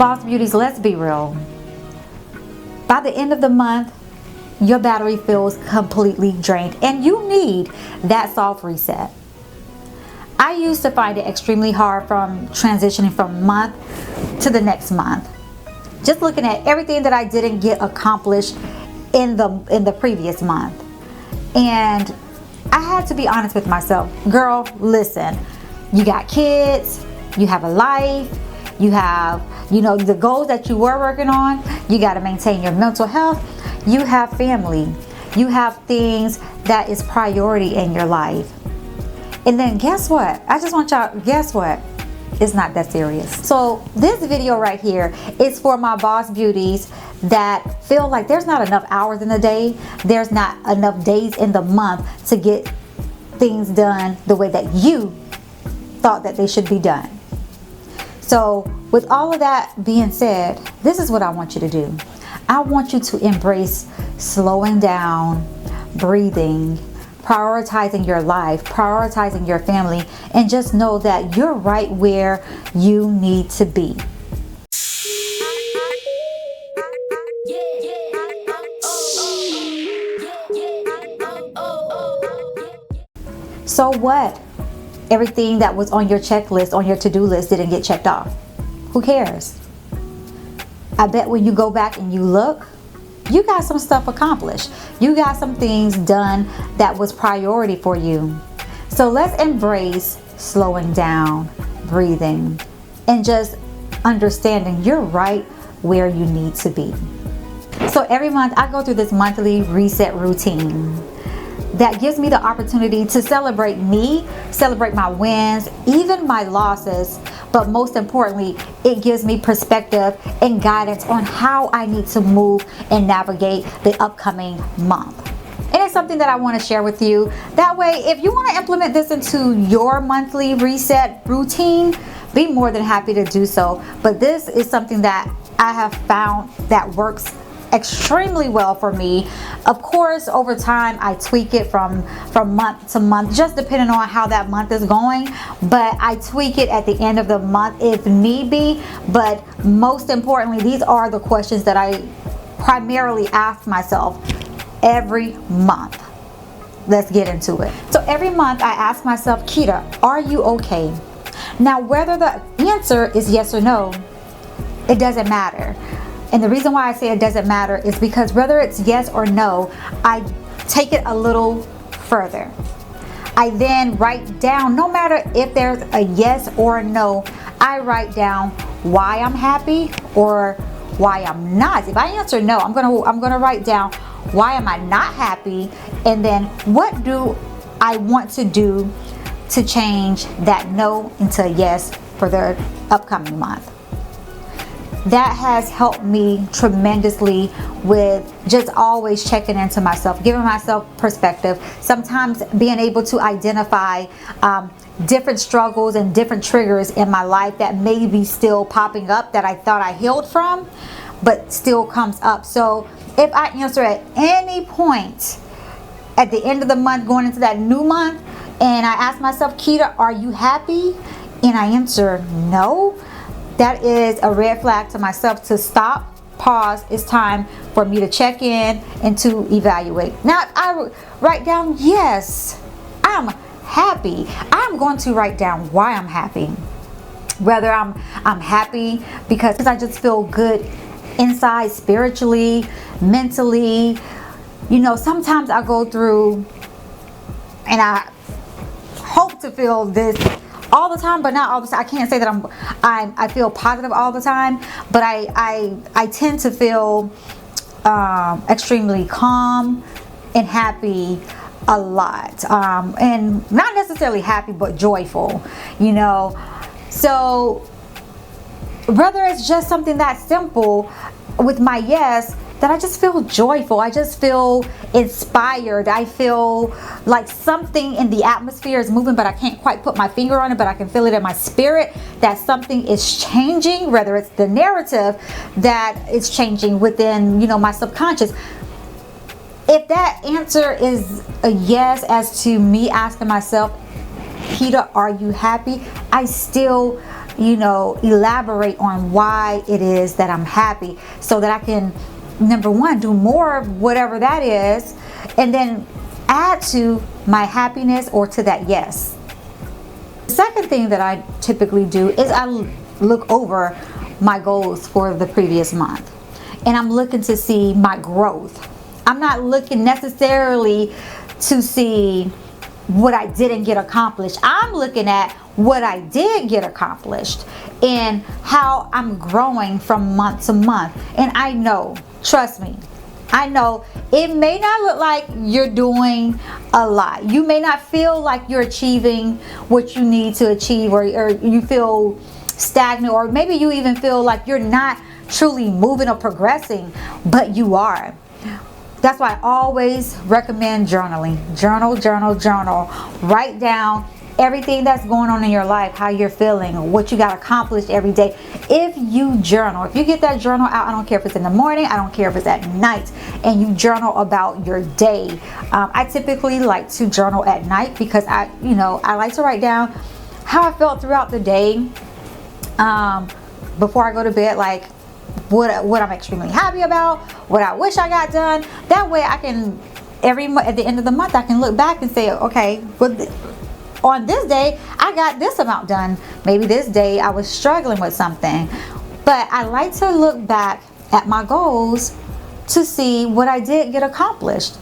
Boss Beauties, let's be real. By the end of the month, your battery feels completely drained and you need that soft reset. I used to find it extremely hard from transitioning from month to the next month. Just looking at everything that I didn't get accomplished in the previous month. And I had to be honest with myself. Girl, listen, you got kids, you have a life, you have, the goals that you were working on, you got to maintain your mental health, you have family, you have things that is priority in your life. And then guess what? I just want y'all, guess what? It's not that serious. So this video right here is for my boss beauties that feel like there's not enough hours in the day, there's not enough days in the month to get things done the way that you thought that they should be done. So with all of that being said, this is what I want you to do. I want you to embrace slowing down, breathing, prioritizing your life, prioritizing your family, and just know that you're right where you need to be. So what? Everything that was on your checklist, on your to-do list didn't get checked off. Who cares? I bet when you go back and you look, you got some stuff accomplished. You got some things done that was priority for you. So let's embrace slowing down, breathing, and just understanding you're right where you need to be. So every month I go through this monthly reset routine that gives me the opportunity to celebrate me, celebrate my wins, even my losses, but most importantly, it gives me perspective and guidance on how I need to move and navigate the upcoming month. And it's something that I want to share with you. That way, if you want to implement this into your monthly reset routine, be more than happy to do so. But this is something that I have found that works extremely well for me. Of course, over time I tweak it from month to month, just depending on how that month is going, but I tweak it at the end of the month if need be. But most importantly, these are the questions that I primarily ask myself every month. Let's get into it. So every month I ask myself, Keita, are you okay? Now, whether the answer is yes or no, it doesn't matter. And the reason why I say it doesn't matter is because whether it's yes or no, I take it a little further. I then write down, no matter if there's a yes or a no, I write down why I'm happy or why I'm not. If I answer no, I'm gonna write down why am I not happy, and then what do I want to do to change that no into a yes for the upcoming month. That has helped me tremendously with just always checking into myself, giving myself perspective, sometimes being able to identify different struggles and different triggers in my life that may be still popping up that I thought I healed from, but still comes up. So if I answer at any point at the end of the month going into that new month and I ask myself, Keita, are you happy? And I answer no, that is a red flag to myself to stop, pause. It's time for me to check in and to evaluate. Now, if I write down, yes, I'm happy, I'm going to write down why I'm happy. Whether I'm happy because I just feel good inside, spiritually, mentally. Sometimes I go through and I hope to feel this all the time, but not all the time. I can't say that I feel positive all the time, but I tend to feel extremely calm and happy a lot, and not necessarily happy but joyful, so whether it's just something that simple with my yes, that I just feel joyful, I just feel inspired, I feel like something in the atmosphere is moving, but I can't quite put my finger on it, but I can feel it in my spirit that something is changing, whether it's the narrative that is changing within, my subconscious. If that answer is a yes as to me asking myself, Keita, are you happy? I still elaborate on why it is that I'm happy, so that I can, number one, do more of whatever that is, and then add to my happiness or to that yes. The second thing that I typically do is I look over my goals for the previous month, and I'm looking to see my growth. I'm not looking necessarily to see what I didn't get accomplished. I'm looking at what I did get accomplished and how I'm growing from month to month. And I know, trust me, I know it may not look like you're doing a lot. You may not feel like you're achieving what you need to achieve, or you feel stagnant, or maybe you even feel like you're not truly moving or progressing, but you are. That's why I always recommend journaling. Journal. Write down everything that's going on in your life, how you're feeling, what you got accomplished every day. If you journal, if you get that journal out, I don't care if it's in the morning, I don't care if it's at night, and you journal about your day. I typically like to journal at night because I like to write down how I felt throughout the day before I go to bed, like what I'm extremely happy about, what I wish I got done. That way I can, at the end of the month, I can look back and say, okay, on this day I got this amount done. Maybe this day I was struggling with something, but I like to look back at my goals to see what I did get accomplished.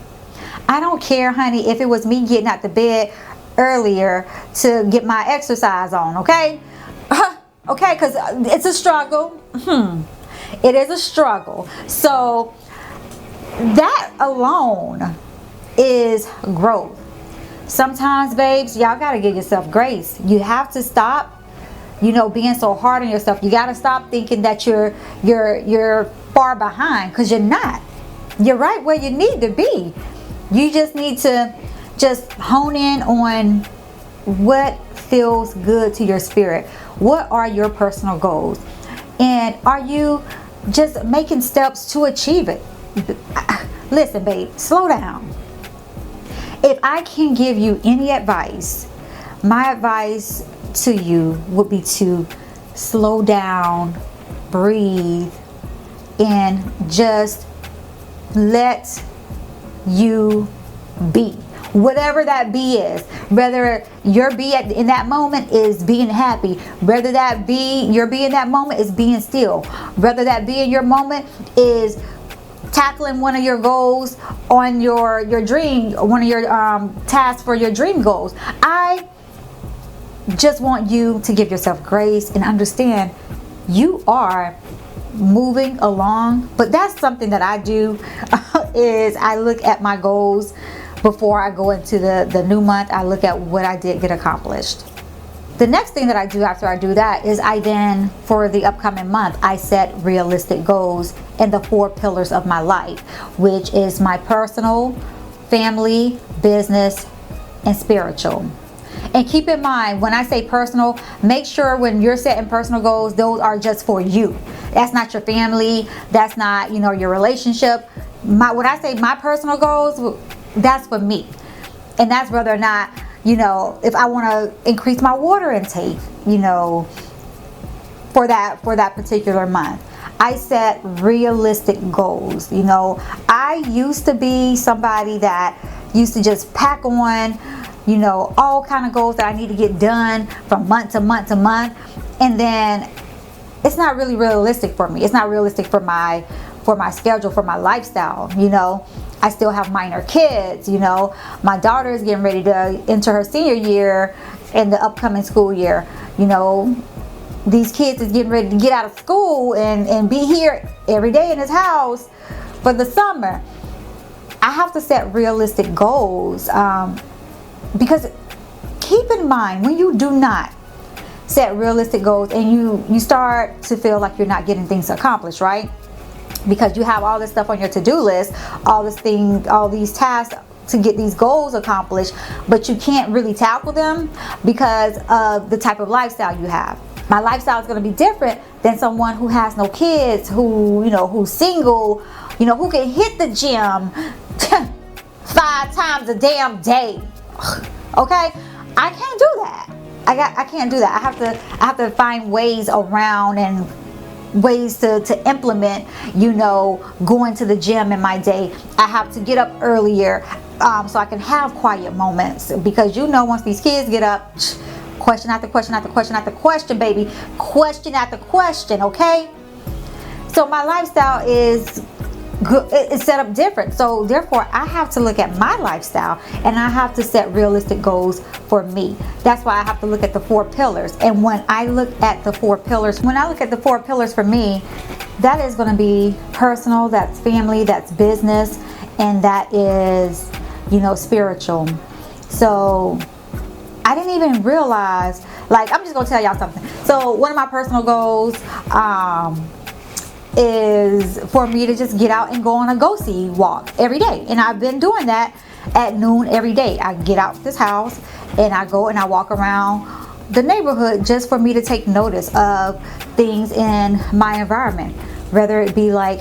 I don't care, honey, if it was me getting out the bed earlier to get my exercise on, okay? Okay, because it's a struggle. It is a struggle. So that alone is growth. Sometimes, babes, y'all got to give yourself grace. You have to stop, being so hard on yourself. You got to stop thinking that you're far behind, because you're not. You're right where you need to be. You just need to just hone in on what feels good to your spirit. What are your personal goals? And are you just making steps to achieve it? Listen, babe, slow down. If I can give you any advice, my advice to you would be to slow down, breathe, and just let you be. Whatever that be is, whether your be in that moment is being happy, whether that be your be in that moment is being still, whether that be in your moment is tackling one of your goals on your dream, one of your tasks for your dream goals. I just want you to give yourself grace and understand you are moving along. But that's something that I do is I look at my goals before I go into the new month. I look at what I did get accomplished. The next thing that I do after I do that is I then, for the upcoming month, I set realistic goals in the 4 pillars of my life, which is my personal, family, business, and spiritual. And keep in mind, when I say personal, make sure when you're setting personal goals, those are just for you. That's not your family. That's not, your relationship. When I say my personal goals, that's for me. And that's whether or not, if I want to increase my water intake, for that particular month. I set realistic goals. I used to be somebody that used to just pack on, all kind of goals that I need to get done from month to month to month. And then it's not really realistic for me. It's not realistic for my schedule, for my lifestyle. I still have minor kids. My daughter is getting ready to enter her senior year in the upcoming school year. These kids is getting ready to get out of school and be here every day in this house for the summer. I have to set realistic goals because keep in mind, when you do not set realistic goals and you start to feel like you're not getting things accomplished, right? Because you have all this stuff on your to-do list, all these tasks to get these goals accomplished, but you can't really tackle them because of the type of lifestyle you have. My lifestyle is going to be different than someone who has no kids, who's single, who can hit the gym 5 times a damn day. Okay? I can't do that. I can't do that. I have to find ways around and ways to implement, you know, going to the gym in my day. I have to get up earlier so I can have quiet moments, because you know, once these kids get up, question after question after question after question, baby, question after question. Okay, so my lifestyle is good, it's set up different, so therefore I have to look at my lifestyle and I have to set realistic goals for me. That's why I have to look at the 4 pillars. And when I look at the 4 pillars, for me, that is going to be personal, that's family, that's business, and that is, you know, spiritual. So I didn't even realize, like, I'm just gonna tell y'all something. So one of my personal goals is for me to just get out and go on a go-see walk every day. And I've been doing that at noon every day. I get out this house and I go and I walk around the neighborhood just for me to take notice of things in my environment. Whether it be like,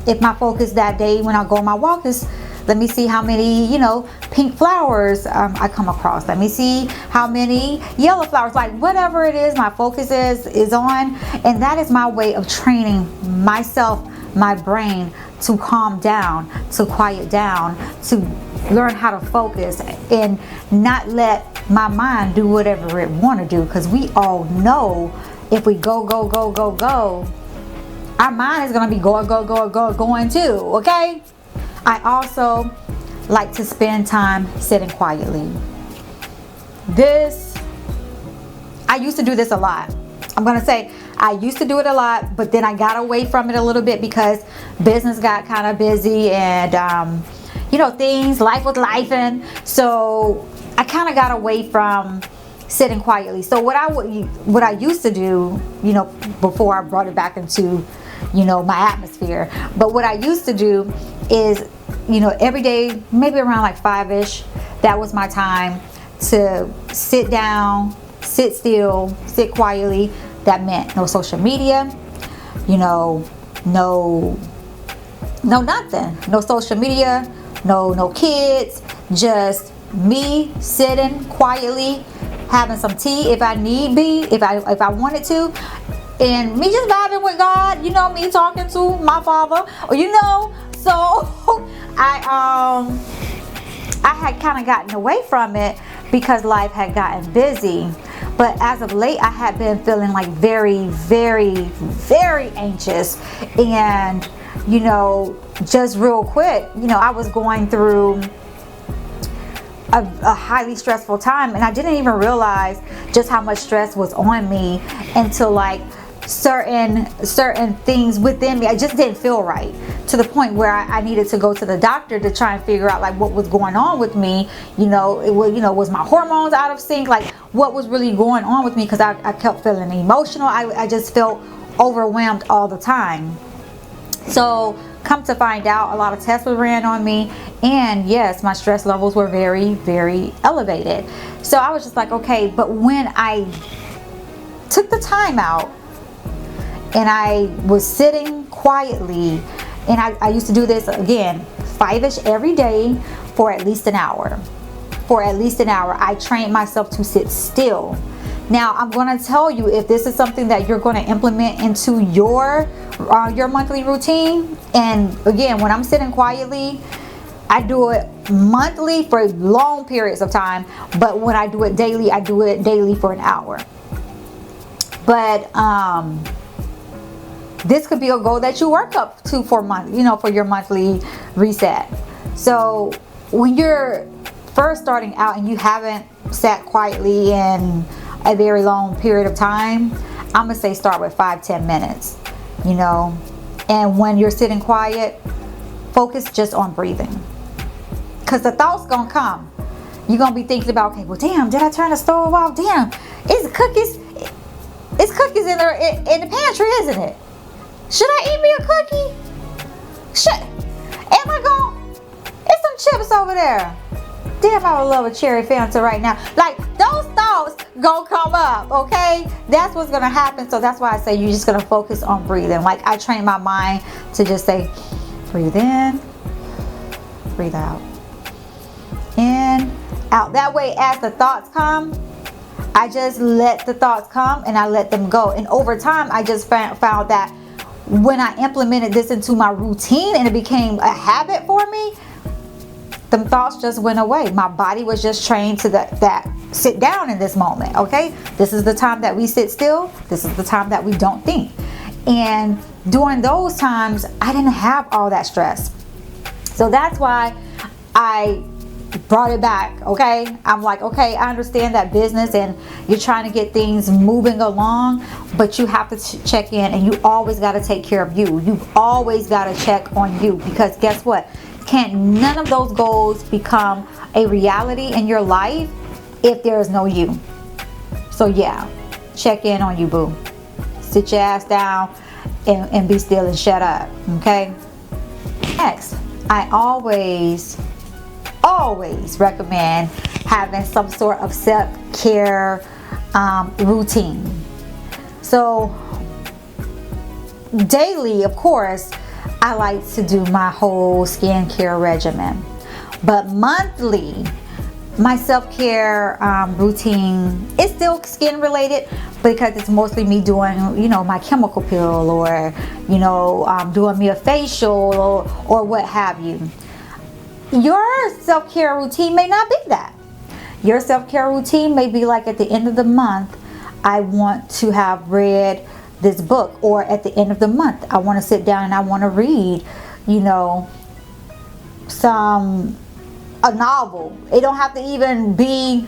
if my focus that day when I go on my walk is, let me see how many, you know, pink flowers I come across. Let me see how many yellow flowers, like whatever it is my focus is on. And that is my way of training myself, my brain, to calm down, to quiet down, to learn how to focus and not let my mind do whatever it want to do. Because we all know if we go, our mind is going to be going too, okay? I also like to spend time sitting quietly. I used to do this a lot. I'm going to say I used to do it a lot, but then I got away from it a little bit because business got kind of busy and, you know, life was lifing. So I kind of got away from sitting quietly. So what I used to do, you know, before I brought it back into, you know, my atmosphere. But what I used to do is, you know, every day, maybe around like 5-ish, that was my time to sit down, sit still, sit quietly. That meant no social media, you know, no nothing, no social media, no kids, just me sitting quietly, having some tea if I need be, if I wanted to. And me just vibing with God, you know, me talking to my Father, or you know. So I had kind of gotten away from it because life had gotten busy. But as of late, I had been feeling like very, very, very anxious. And, you know, just real quick, you know, I was going through a highly stressful time, and I didn't even realize just how much stress was on me until like certain things within me, I just didn't feel right, to the point where I needed to go to the doctor to try and figure out like what was going on with me. You know, it was, you know, was my hormones out of sync, like what was really going on with me, because I kept feeling emotional. I just felt overwhelmed all the time. So come to find out, a lot of tests were ran on me, and yes, my stress levels were very, very elevated. So I was just like, okay. But when I took the time out and I was sitting quietly, and I used to do this again 5-ish every day for at least an hour. I trained myself to sit still. Now I'm going to tell you, if this is something that you're going to implement into your monthly routine. And again, when I'm sitting quietly, I do it monthly for long periods of time, but when I do it daily, I do it daily for an hour. But this could be a goal that you work up to for month, you know, for your monthly reset. So when you're first starting out and you haven't sat quietly in a very long period of time, I'm gonna say start with 5-10 minutes, you know. And when you're sitting quiet, focus just on breathing, because the thoughts gonna come. You're gonna be thinking about, okay, well, damn, did I turn the stove off? Damn, it's cookies in there in the pantry, isn't it? Should I eat me a cookie? Am I going? It's some chips over there. Damn, I would love a cherry Fanta right now. Like, those thoughts gonna come up, okay? That's what's gonna happen. So that's why I say you're just gonna focus on breathing. Like, I train my mind to just say, breathe in, breathe out. In, out. That way, as the thoughts come, I just let the thoughts come and I let them go. And over time, I just found that when I implemented this into my routine and it became a habit for me, them thoughts just went away. My body was just trained to that sit down in this moment, okay? This is the time that we sit still. This is the time that we don't think. And during those times, I didn't have all that stress. So that's why I brought it back, okay? I'm like, okay, I understand that business and you're trying to get things moving along, but you have to check in, and you always got to take care of you. You've always got to check on you, because guess what? None of those goals become a reality in your life if there is no you. So yeah, check in on you, boo. Sit your ass down and be still and shut up, okay? Next, I always recommend having some sort of self-care routine. So daily, of course, I like to do my whole skincare regimen, but monthly, my self-care routine is still skin related, because it's mostly me doing, my chemical peel, or doing me a facial, or what have you. Your self-care routine may not be that. Your self-care routine may be like, at the end of the month, I want to have read this book, or at the end of the month, I want to sit down and I want to read, a novel. It don't have to even be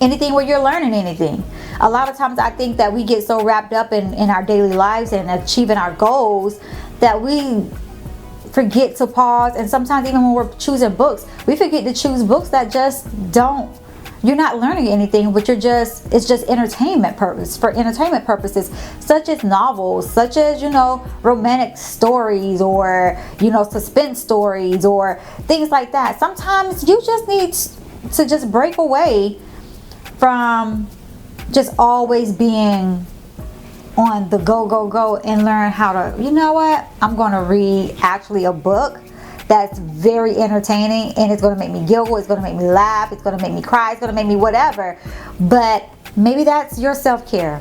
anything where you're learning anything. A lot of times I think that we get so wrapped up in our daily lives and achieving our goals that we forget to pause. And sometimes even when we're choosing books, we forget to choose books that just you're not learning anything, but it's just entertainment purposes, such as novels, such as, romantic stories, or, suspense stories, or things like that. Sometimes you just need to just break away from just always being on the go and learn how to, I'm going to read actually a book that's very entertaining, and it's going to make me giggle, it's going to make me laugh, it's going to make me cry, it's going to make me whatever. But maybe that's your self-care.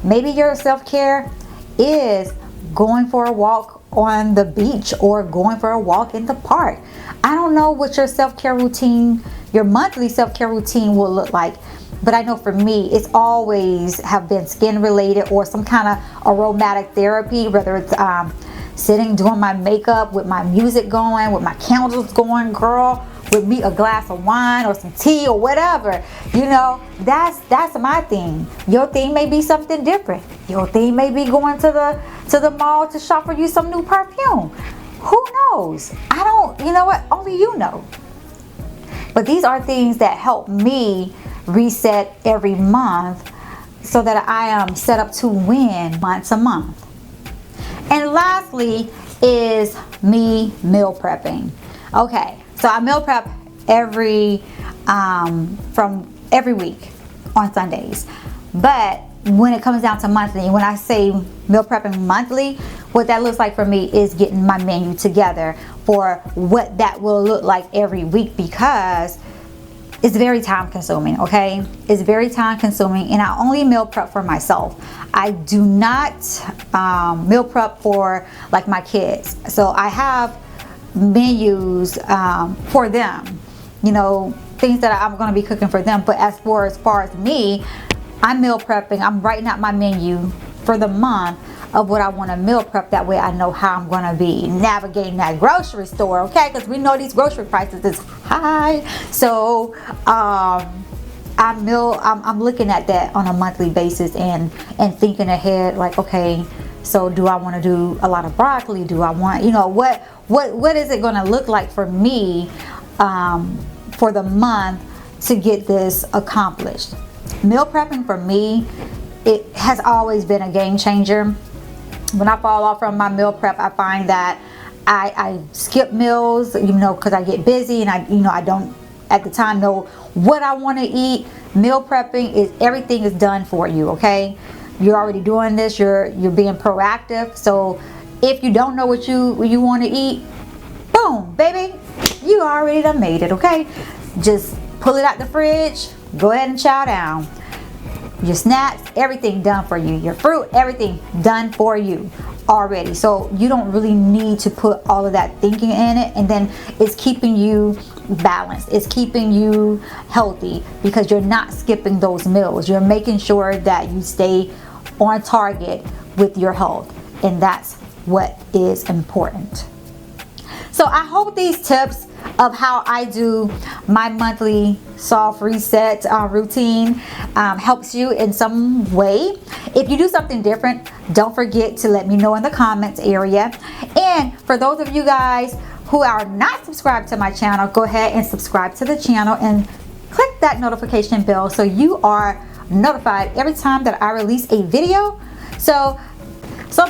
Maybe your self-care is going for a walk on the beach, or going for a walk in the park. I don't know what your self-care routine, your monthly self-care routine will look like, but I know for me, it's always have been skin related, or some kind of aromatic therapy, whether it's sitting doing my makeup with my music going, with my candles going, girl, with me a glass of wine or some tea or whatever. That's my thing. Your thing may be something different. Your thing may be going to the mall to shop for you some new perfume. Who knows? I don't, only you know. But these are things that help me reset every month, so that I am set up to win month to month. And lastly is me meal prepping. Okay, so I meal prep from every week on Sundays. But when it comes down to monthly, when I say meal prepping monthly, what that looks like for me is getting my menu together for what that will look like every week, because it's very time consuming, okay? It's very time consuming, and I only meal prep for myself. I do not meal prep for like my kids. So I have menus for them, things that I'm going to be cooking for them. But as far as me, I'm meal prepping. I'm writing out my menu for the month of what I want to meal prep. That way I know how I'm going to be navigating that grocery store, okay? Because we know these grocery prices is high. So I'm looking at that on a monthly basis and thinking ahead, like, okay, so do I want to do a lot of broccoli? Do I want, what is it going to look like for me for the month to get this accomplished? Meal prepping for me, it has always been a game changer. When I fall off from my meal prep, I find that I skip meals, because I get busy and I don't at the time know what I want to eat. Meal prepping is everything is done for you, okay? You're already doing this, you're being proactive. So if you don't know what you want to eat, boom, baby, you already done made it, okay? Just pull it out the fridge, go ahead and chow down. your snacks, everything done for you. Your fruit, everything done for you already. So you don't really need to put all of that thinking in it, and then it's keeping you balanced. It's keeping you healthy because you're not skipping those meals. You're making sure that you stay on target with your health, and that's what is important. So I hope these tips of how I do my monthly soft reset routine helps you in some way. If you do something different, don't forget to let me know in the comments area. And for those of you guys who are not subscribed to my channel, go ahead and subscribe to the channel and click that notification bell so you are notified every time that I release a video. So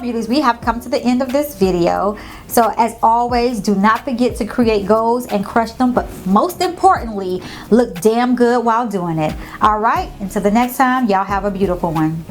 beauties, we have come to the end of this video. So as always, do not forget to create goals and crush them, but most importantly, look damn good while doing it. All right, until the next time, y'all have a beautiful one.